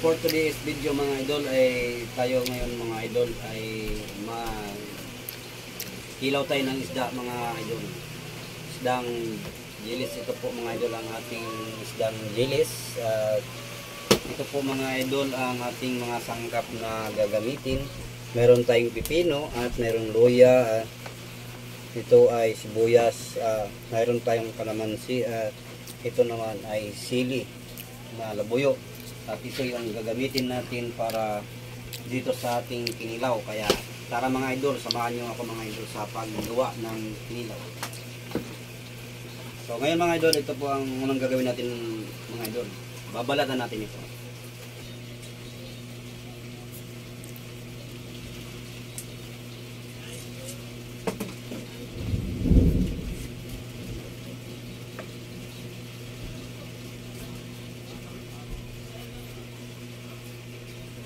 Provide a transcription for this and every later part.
for today's video mga idol ay tayo ngayon mga idol ay kilaw tayo ng isda mga idol. Isdang gilis ito po mga idol ang ating isdang gilis. Ito po mga idol ang ating mga sangkap na gagamitin. Meron tayong pipino at meron luya. Ito ay sibuyas. Meron tayong kalamansi. Ito naman ay sili na labuyo. At ito yung gagamitin natin para dito sa ating kinilaw. Kaya tara mga idol, samahan nyo ako mga idol sa paggawa ng kinilaw. So ngayon mga idol, ito po ang unang gagawin natin mga idol. Babalatan natin ito.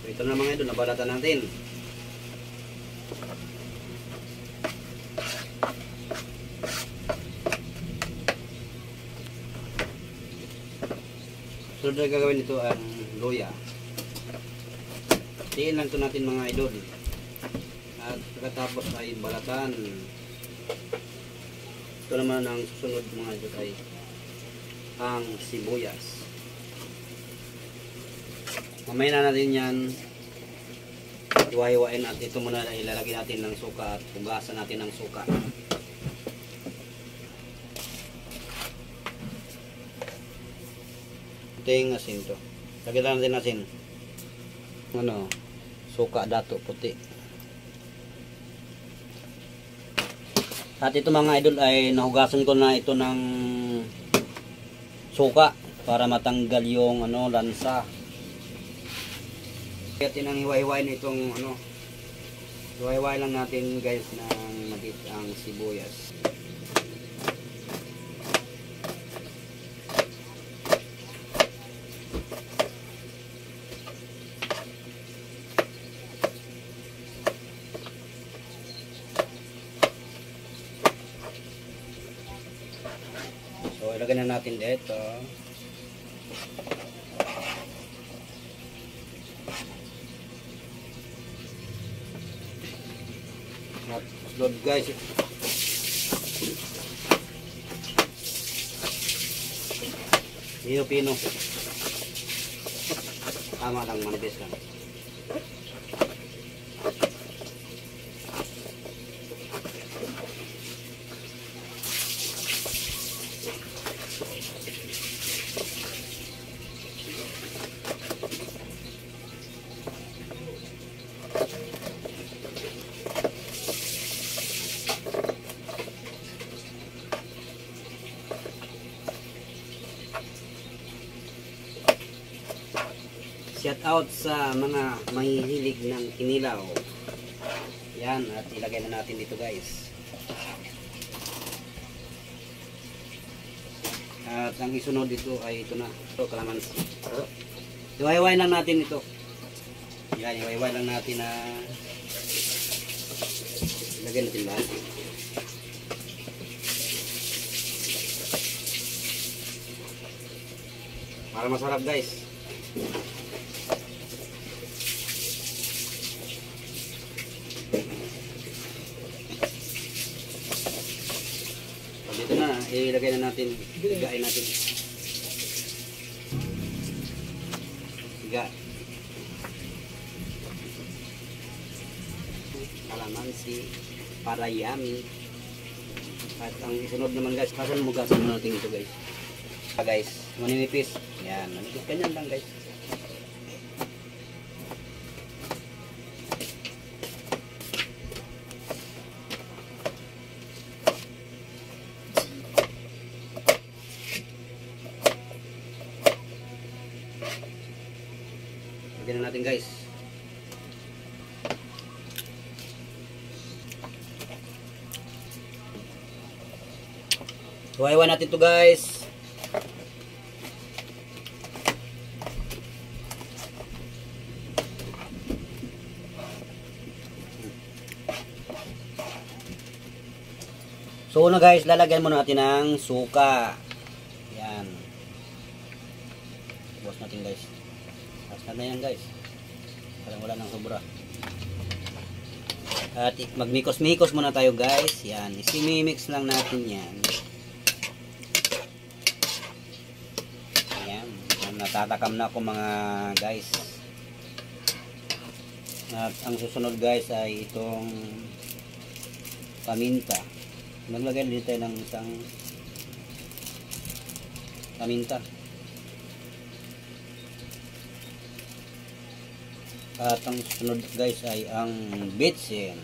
So ito na mga idol, nabalatan natin. Sunod na gagawin ito ang luya. Tiin lang ito natin mga idol. At pagkatapos ay balatan. Ito naman ang susunod mga idol ay ang sibuyas. Mamaya na natin yan iwa-iwain at ito muna ilalagay natin ng suka at hugasan natin ng suka. Ito yung asin to. Lagyan natin asin. Suka dato puti. At ito mga idol ay nahugasan ko na ito ng suka para matanggal yung lansa. Kaya tinang hiwa-hiwain itong hiwa-hiwain lang natin guys ng magit ang sibuyas. So ilagay na natin dito. Load guys. Pino. Tama lang, manipis lang. Shout out sa mga mahihilig ng kinilaw. Yan, at ilagay na natin dito guys. At ang isunod dito ay ito na. Ito, kalamansi. Iwayway lang natin ito. Yan, iwayway lang natin na ilagay natin lahat. Para masarap guys. Dito na, ilagay na natin, higain natin. Higa. Kalamansi, para yummy. At ang isunod naman guys, kasan mugasan natin ito guys. Guys, maninipis. Yan, manipis ganyan lang guys. Lagyan na natin guys. Iwan natin to guys. So una guys, lalagyan muna natin ng suka. Yan. Buwas natin guys. Ano yan guys? Parang wala nang sobra. At magmikos-mikos muna tayo guys. Yan, isimimix lang natin yan. Ayan, natatakam na ako mga guys. At ang susunod guys ay itong paminta. Maglagay din tayo ng isang paminta. At ang susunod guys ay ang bitsin.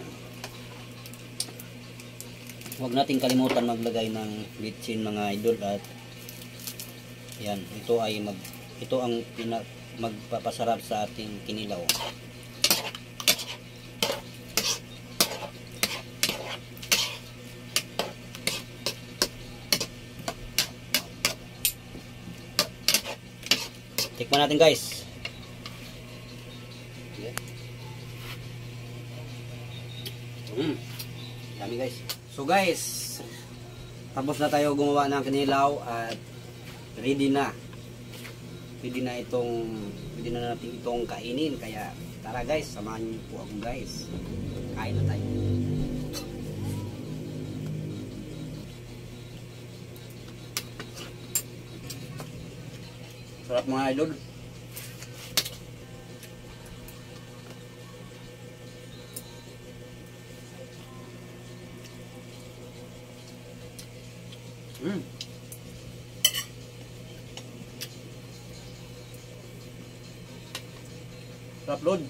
Huwag natin kalimutan maglagay ng bitsin mga idol. At yan, ito ang magpapasarap sa ating kinilaw. Tikman natin guys. Dami guys. So guys, tapos na tayo gumawa ng kinilaw at ready na. Pwede na natin itong kainin. Kaya tara guys, samahan niyo po ako guys. Kain na tayo. Sarap mga idol. Sarap Lord.